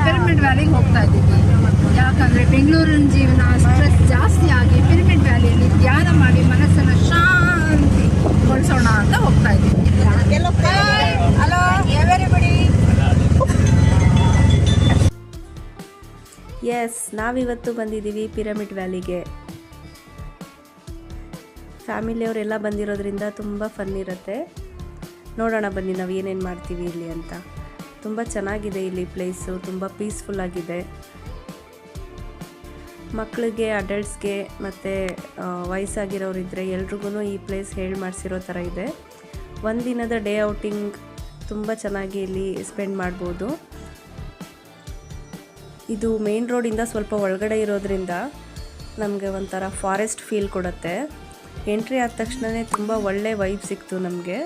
Pyramid ವ್ಯಾಲಿಗೆ ಹೋಗ್ತಾ ಇದ್ದೀವಿ. ಯಾಕಂದರೆ ಬೆಂಗಳೂರಿನ ಜೀವನ ಸ್ಟ್ರೆಸ್ ಜಾಸ್ತಿ ಆಗಿ ಪಿರಮಿಡ್ ವ್ಯಾಲಿಯಲ್ಲಿ ಧ್ಯಾನ ಮಾಡಿ ಮನಸ್ಸನ್ನು ಶಾಂತಿಗೊಳಿಸೋಣ ಅಂತ ಹೋಗ್ತಾ ಇದ್ದೀವಿ. Hello everybody. ಎಸ್, ನಾವಿವತ್ತು ಬಂದಿದ್ದೀವಿ ಪಿರಮಿಡ್ ವ್ಯಾಲಿಗೆ. ಫ್ಯಾಮಿಲಿಯವರೆಲ್ಲ ಬಂದಿರೋದ್ರಿಂದ ತುಂಬ ಫನ್ ಇರುತ್ತೆ. ನೋಡೋಣ ಬನ್ನಿ ನಾವು ಏನೇನು ಮಾಡ್ತೀವಿ ಇಲ್ಲಿ ಅಂತ. ತುಂಬ ಚೆನ್ನಾಗಿದೆ ಇಲ್ಲಿ ಪ್ಲೇಸು, ತುಂಬ ಪೀಸ್ಫುಲ್ ಆಗಿದೆ. ಮಕ್ಕಳಿಗೆ, ಅಡಲ್ಟ್ಸ್ಗೆ ಮತ್ತು ವಯಸ್ಸಾಗಿರೋರಿದ್ದರೆ ಎಲ್ರಿಗೂ ಈ ಪ್ಲೇಸ್ ಹೇಳಿ ಮಾಡಿಸಿರೋ ಥರ ಇದೆ. ಒಂದಿನದ ಡೇ ಔಟಿಂಗ್ ತುಂಬ ಚೆನ್ನಾಗಿ ಇಲ್ಲಿ ಸ್ಪೆಂಡ್ ಮಾಡ್ಬೋದು. ಇದು ಮೇನ್ ರೋಡಿಂದ ಸ್ವಲ್ಪ ಒಳಗಡೆ ಇರೋದ್ರಿಂದ ನಮಗೆ ಒಂಥರ ಫಾರೆಸ್ಟ್ ಫೀಲ್ ಕೊಡುತ್ತೆ. ಎಂಟ್ರಿ ಆದ ತಕ್ಷಣವೇ ತುಂಬ ಒಳ್ಳೆ ವೈಬ್ ಸಿಕ್ತು ನಮಗೆ.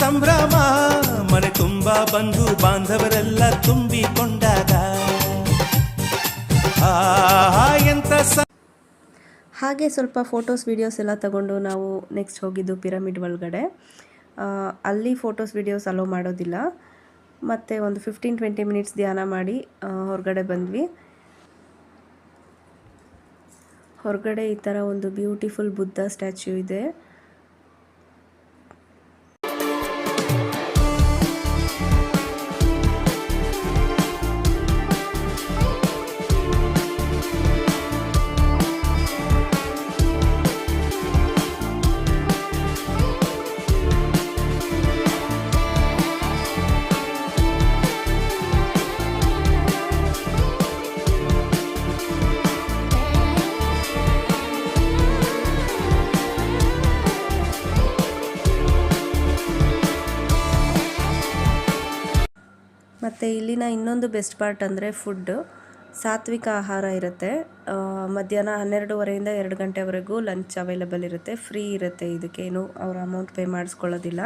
ಸಂಭ್ರಮ ಮನೆ ತುಂಬ ಬಂಧು ಬಾಂಧವರೆಲ್ಲ ತುಂಬಿಕೊಂಡಾಗ ಹಾಗೆ ಸ್ವಲ್ಪ ಫೋಟೋಸ್ ವೀಡಿಯೋಸ್ ಎಲ್ಲ ತಗೊಂಡು ನಾವು ನೆಕ್ಸ್ಟ್ ಹೋಗಿದ್ದು ಪಿರಮಿಡ್ ಒಳಗಡೆ. ಅಲ್ಲಿ ಫೋಟೋಸ್ ವೀಡಿಯೋಸ್ ಅಲೋ ಮಾಡೋದಿಲ್ಲ. ಮತ್ತು ಒಂದು 15-20 ಮಿನಿಟ್ಸ್ ಧ್ಯಾನ ಮಾಡಿ ಹೊರಗಡೆ ಬಂದ್ವಿ. ಹೊರಗಡೆ ಈ ಥರ ಒಂದು ಬ್ಯೂಟಿಫುಲ್ ಬುದ್ಧ ಸ್ಟ್ಯಾಚ್ಯೂ ಇದೆ. ಮತ್ತು ಇಲ್ಲಿನ ಇನ್ನೊಂದು ಬೆಸ್ಟ್ ಪಾರ್ಟ್ ಅಂದರೆ ಫುಡ್ಡು. ಸಾತ್ವಿಕ ಆಹಾರ ಇರುತ್ತೆ. ಮಧ್ಯಾಹ್ನ 12:30ಇಂದ 2 ಗಂಟೆವರೆಗೂ ಲಂಚ್ ಅವೈಲೇಬಲ್ ಇರುತ್ತೆ. ಫ್ರೀ ಇರುತ್ತೆ, ಇದಕ್ಕೇನು ಅವ್ರ ಅಮೌಂಟ್ ಪೇ ಮಾಡಿಸ್ಕೊಳ್ಳೋದಿಲ್ಲ.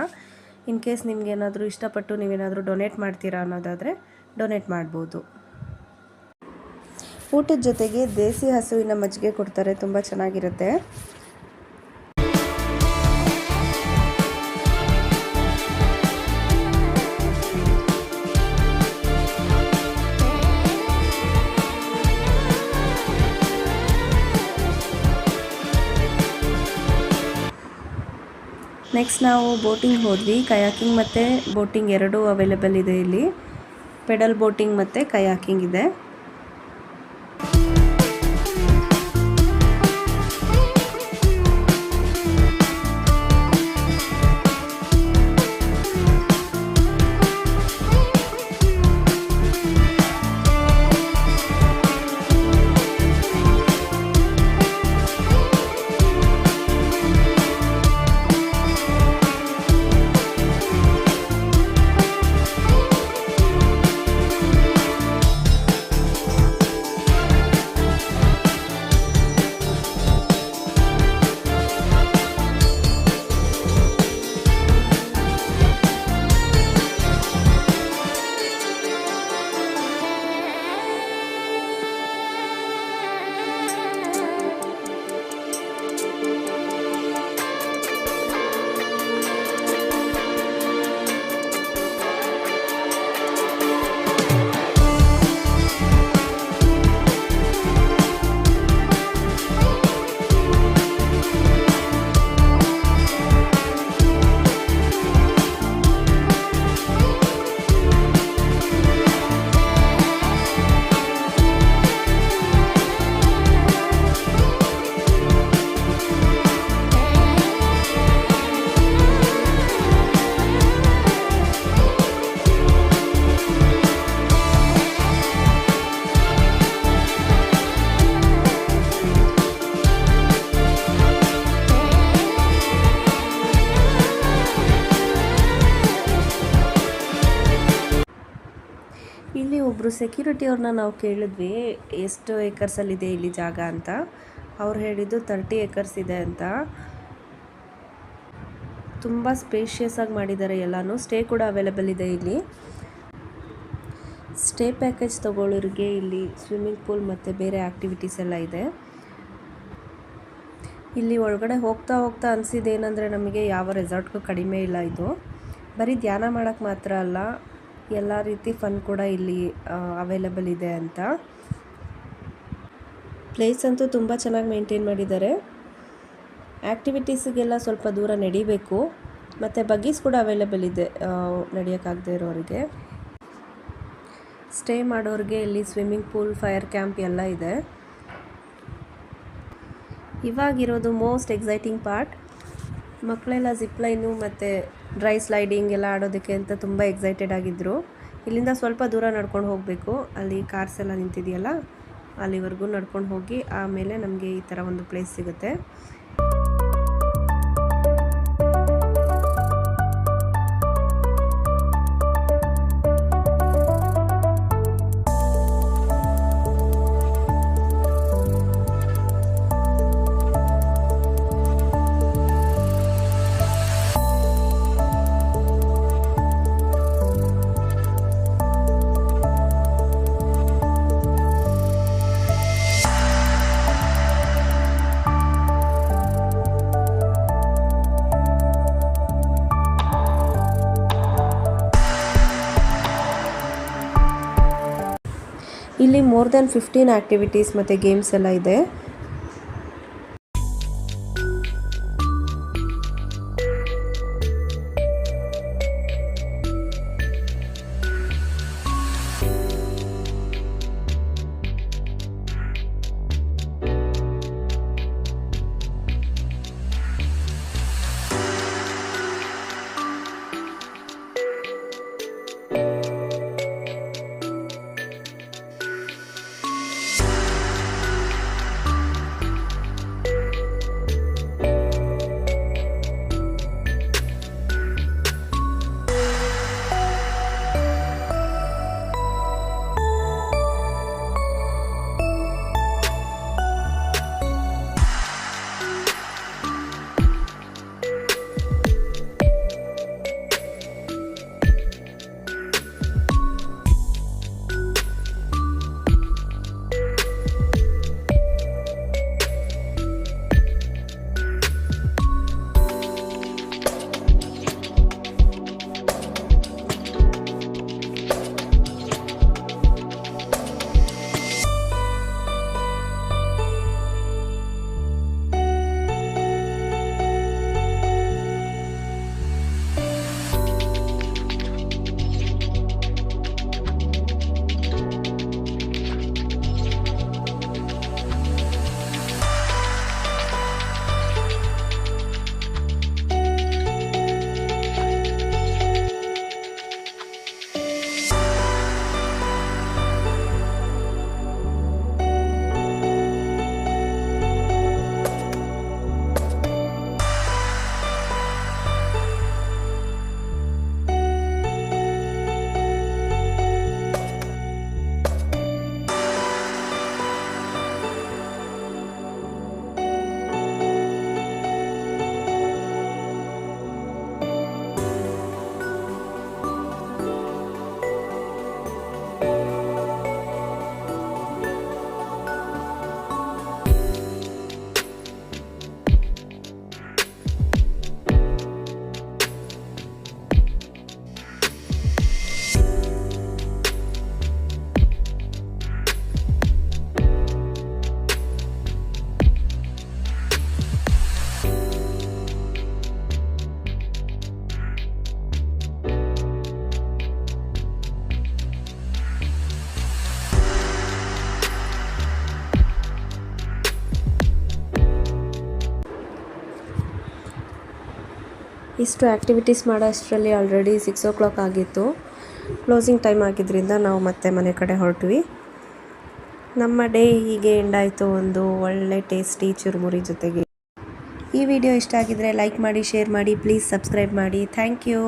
ಇನ್ ಕೇಸ್ ನಿಮಗೇನಾದರೂ ಇಷ್ಟಪಟ್ಟು ನೀವೇನಾದರೂ ಡೊನೇಟ್ ಮಾಡ್ತೀರಾ ಅನ್ನೋದಾದರೆ ಡೊನೇಟ್ ಮಾಡ್ಬೋದು. ಊಟದ ಜೊತೆಗೆ ದೇಸಿ ಹಸುವಿನ ಮಜ್ಜಿಗೆ ಕೊಡ್ತಾರೆ, ತುಂಬ ಚೆನ್ನಾಗಿರುತ್ತೆ. ನೆಕ್ಸ್ಟ್ ನಾವು ಬೋಟಿಂಗ್ ಹೋದ್ವಿ. ಕಯಾಕಿಂಗ್ ಮತ್ತು ಬೋಟಿಂಗ್ ಎರಡೂ ಅವೈಲೇಬಲ್ ಇದೆ ಇಲ್ಲಿ. ಪೆಡಲ್ ಬೋಟಿಂಗ್ ಮತ್ತು ಕಯಾಕಿಂಗ್ ಇದೆ. ಇಲ್ಲಿ ಒಬ್ಬರು ಸೆಕ್ಯೂರಿಟಿಯವ್ರನ್ನ ನಾವು ಕೇಳಿದ್ವಿ ಎಷ್ಟು ಏಕರ್ಸಲ್ಲಿದೆ ಇಲ್ಲಿ ಜಾಗ ಅಂತ. ಅವ್ರು ಹೇಳಿದ್ದು 30 ಏಕರ್ಸ್ ಇದೆ ಅಂತ. ತುಂಬ ಸ್ಪೇಷಿಯಸ್ ಆಗಿ ಮಾಡಿದ್ದಾರೆ ಎಲ್ಲನೂ. ಸ್ಟೇ ಕೂಡ ಅವೈಲೇಬಲ್ ಇದೆ ಇಲ್ಲಿ. ಸ್ಟೇ ಪ್ಯಾಕೇಜ್ ತೊಗೊಳ್ಳೋರಿಗೆ ಇಲ್ಲಿ ಸ್ವಿಮ್ಮಿಂಗ್ ಪೂಲ್ ಮತ್ತು ಬೇರೆ ಆ್ಯಕ್ಟಿವಿಟೀಸ್ ಎಲ್ಲ ಇದೆ. ಇಲ್ಲಿ ಒಳಗಡೆ ಹೋಗ್ತಾ ಹೋಗ್ತಾ ಅನಿಸಿದ್ದು ಏನಂದರೆ ನಮಗೆ ಯಾವ ರೆಸಾರ್ಟ್ಗೂ ಕಡಿಮೆ ಇಲ್ಲ ಇದು. ಬರೀ ಧ್ಯಾನ ಮಾಡೋಕ್ಕೆ ಮಾತ್ರ ಅಲ್ಲ, ಎಲ್ಲ ರೀತಿ ಫನ್ ಕೂಡ ಇಲ್ಲಿ ಅವೈಲೇಬಲ್ ಇದೆ ಅಂತ. ಪ್ಲೇಸ್ ಅಂತೂ ತುಂಬ ಚೆನ್ನಾಗಿ ಮೇಂಟೈನ್ ಮಾಡಿದ್ದಾರೆ. ಆ್ಯಕ್ಟಿವಿಟೀಸಿಗೆಲ್ಲ ಸ್ವಲ್ಪ ದೂರ ನಡಿಬೇಕು. ಮತ್ತು ಬಗ್ಗೀಸ್ ಕೂಡ ಅವೈಲೇಬಲ್ ಇದೆ ನಡೆಯೋಕ್ಕಾಗದೇ ಇರೋರಿಗೆ. ಸ್ಟೇ ಮಾಡೋರಿಗೆ ಇಲ್ಲಿ ಸ್ವಿಮ್ಮಿಂಗ್ ಪೂಲ್, ಫೈರ್ ಕ್ಯಾಂಪ್ ಎಲ್ಲ ಇದೆ. ಇವಾಗಿರೋದು ಮೋಸ್ಟ್ ಎಕ್ಸೈಟಿಂಗ್ ಪಾರ್ಟ್. ಮಕ್ಕಳೆಲ್ಲ ಜಿಪ್ಲೈನು ಮತ್ತು ಡ್ರೈ ಸ್ಲೈಡಿಂಗ್ ಎಲ್ಲ ಆಡೋದಕ್ಕೆ ಅಂತ ತುಂಬ ಎಕ್ಸೈಟೆಡ್ ಆಗಿದ್ದರು. ಇಲ್ಲಿಂದ ಸ್ವಲ್ಪ ದೂರ ನಡ್ಕೊಂಡು ಹೋಗಬೇಕು. ಅಲ್ಲಿ ಕಾರ್ಸ್ ಎಲ್ಲ ನಿಂತಿದೆಯಲ್ಲ, ಅಲ್ಲಿವರೆಗೂ ನಡ್ಕೊಂಡು ಹೋಗಿ ಆಮೇಲೆ ನಮಗೆ ಈ ಥರ ಒಂದು ಪ್ಲೇಸ್ ಸಿಗುತ್ತೆ. ಇಲ್ಲಿ ಮೋರ್ ದೆನ್ 15 ಆ್ಯಕ್ಟಿವಿಟೀಸ್ ಮತ್ತು ಗೇಮ್ಸ್ ಎಲ್ಲ ಇದೆ. ಇಷ್ಟು ಆ್ಯಕ್ಟಿವಿಟೀಸ್ ಮಾಡೋ ಅಷ್ಟರಲ್ಲಿ ಆಲ್ರೆಡಿ 6 o'clock ಆಗಿತ್ತು. ಕ್ಲೋಸಿಂಗ್ ಟೈಮ್ ಆಗಿದ್ದರಿಂದ ನಾವು ಮತ್ತೆ ಮನೆ ಕಡೆ ಹೊರಟ್ವಿ. ನಮ್ಮ ಡೇ ಹೀಗೆ ಎಂಡ್ ಆಯಿತು ಒಂದು ಒಳ್ಳೆ ಟೇಸ್ಟಿ ಚುರುಮುರಿ ಜೊತೆಗೆ. ಈ ವಿಡಿಯೋ ಇಷ್ಟ ಆಗಿದ್ರೆ ಲೈಕ್ ಮಾಡಿ, ಶೇರ್ ಮಾಡಿ, ಪ್ಲೀಸ್ ಸಬ್ಸ್ಕ್ರೈಬ್ ಮಾಡಿ. Thank you.